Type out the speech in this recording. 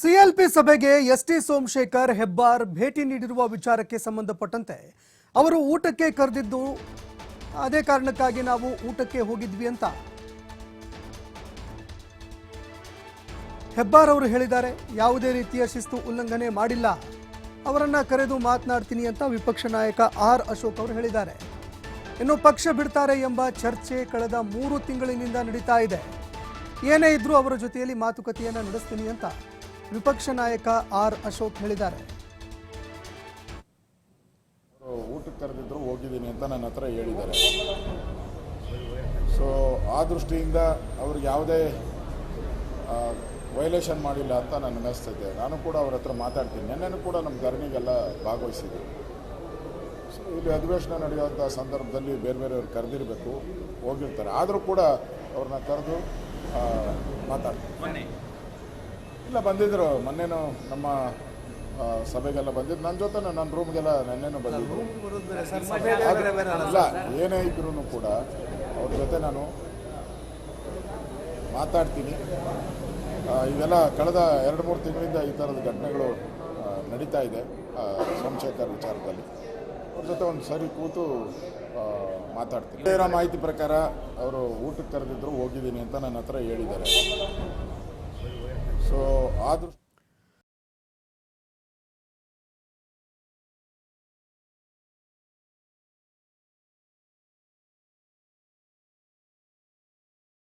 CLP ಸಭೆಗೆ ST Somashekar Hebbar ಭೇಟಿ ನೀಡಿರುವ ವಿಚಾರಕ್ಕೆ ಸಂಬಂಧಪಟ್ಟಂತೆ ಅವರು ಊಟಕ್ಕೆ ಕರೆದಿದ್ದು ಅದೇ ಕಾರಣಕ್ಕಾಗಿ ನಾವು ಊಟಕ್ಕೆ ಹೋಗಿದ್ವಿ ಅಂತ ಹೆಬ್ಬಾರ್ ಅವರು ಹೇಳಿದ್ದಾರೆ. ಯಾವುದೇ ರೀತಿಯ ಶಿಸ್ತು ಉಲ್ಲಂಘನೆ ಮಾಡಿಲ್ಲ, ಅವರನ್ನ ಕರೆದು ಮಾತನಾಡ್ತೀನಿ ಅಂತ ವಿಪಕ್ಷ ನಾಯಕ ಆರ್ ಅಶೋಕ್ ಅವರು ಹೇಳಿದ್ದಾರೆ. ಇನ್ನು ಪಕ್ಷ ಬಿಡ್ತಾರೆ ಎಂಬ ಚರ್ಚೆ ಕಳೆದ 3 ತಿಂಗಳಿನಿಂದ ನಡೀತಾ ಇದೆ. ಏನೇ ಇದ್ರೂ ಅವರ ಜೊತೆಯಲ್ಲಿ ಮಾತುಕತೆಯನ್ನು ನಡೆಸ್ತೀನಿ ಅಂತ ವಿಪಕ್ಷ ನಾಯಕ ಆರ್ ಅಶೋಕ್ ಹೇಳಿದ್ದಾರೆ. ಊಟಕ್ಕೆ ಕರೆದಿದ್ರು ಹೋಗಿದ್ದೀನಿ ಅಂತ ನನ್ನ ಹತ್ರ ಹೇಳಿದ್ದಾರೆ. ಸೊ ಆ ದೃಷ್ಟಿಯಿಂದ ಅವ್ರಿಗೆ ಯಾವುದೇ ವೈಲೇಷನ್ ಮಾಡಿಲ್ಲ ಅಂತ ನನಗೆ ಅನ್ನಿಸ್ತಿದೆ. ನಾನು ಕೂಡ ಅವ್ರ ಹತ್ರ ಮಾತಾಡ್ತೀನಿ. ನೆನ್ನೆನೂ ಕೂಡ ನಮ್ಮ ಧರಣಿಗೆಲ್ಲ ಭಾಗವಹಿಸಿದ್ದೆ. ಸೊ ಇಲ್ಲಿ ಅಧಿವೇಶನ ನಡೆಯುವಂಥ ಸಂದರ್ಭದಲ್ಲಿ ಬೇರೆ ಬೇರೆಯವ್ರು ಕರೆದಿರಬೇಕು, ಹೋಗಿರ್ತಾರೆ. ಆದರೂ ಕೂಡ ಅವ್ರನ್ನ ಕರೆದು ಮಾತಾಡ್ತೀನಿ. ಇಲ್ಲ, ಬಂದಿದ್ದರು. ಮೊನ್ನೆನೂ ನಮ್ಮ ಸಭೆಗೆಲ್ಲ ಬಂದಿದ್ದು. ನನ್ನ ಜೊತೆ ನನ್ನ ರೂಮ್ಗೆಲ್ಲ ನೆನ್ನೆನೂ ಬಂದಿದ್ದರು. ಇಲ್ಲ, ಏನೇ ಇದ್ರೂ ಕೂಡ ಅವ್ರ ಜೊತೆ ನಾನು ಮಾತಾಡ್ತೀನಿ. ಇವೆಲ್ಲ ಕಳೆದ 2-3 ತಿಂಗಳಿಂದ ಈ ಥರದ ಘಟನೆಗಳು ನಡೀತಾ ಇದೆ. ಸೋಮಶೇಖರ್ ವಿಚಾರದಲ್ಲಿ ಅವ್ರ ಜೊತೆ ಒಂದು ಸರಿ ಕೂತು ಮಾತಾಡ್ತೀನಿ. ಬೇರೆ ಮಾಹಿತಿ ಪ್ರಕಾರ ಅವರು ಊಟಕ್ಕೆ ಕರೆದಿದ್ರು, ಹೋಗಿದ್ದೀನಿ ಅಂತ ನನ್ನ ಹತ್ರ ಹೇಳಿದ್ದಾರೆ. ಸೊ ಆದರೂ